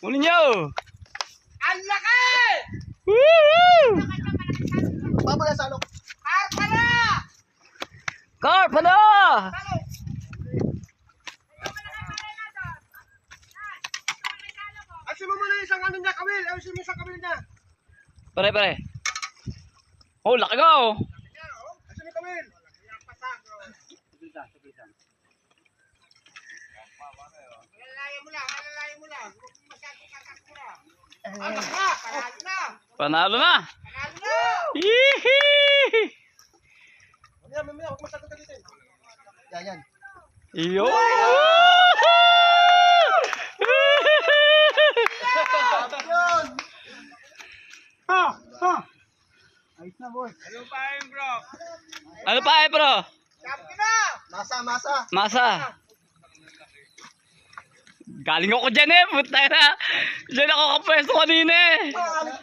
Huli nyo! Ang laki! Woohoo! Baba na salok. Karpara! Carp, ano? Ayusin mo muna isang ano niya, Kamil. Ayusin mo isang Kamil niya. Pare. Oh, laki ka oh. Ayusin mo Kamil. Alalayan mo lang. Huwag mo masyadong katakura. Ano na? Panalo na! Panalo na! Panalo na! Yee! Mamaya, huwag masyadong galitin. Yan. Yo! Yun! Ayos na, boy. Ano pa bro? Champion na! Masa. Masa. Galing ako dyan puta na. Dyan ako kapwesto kanina Alit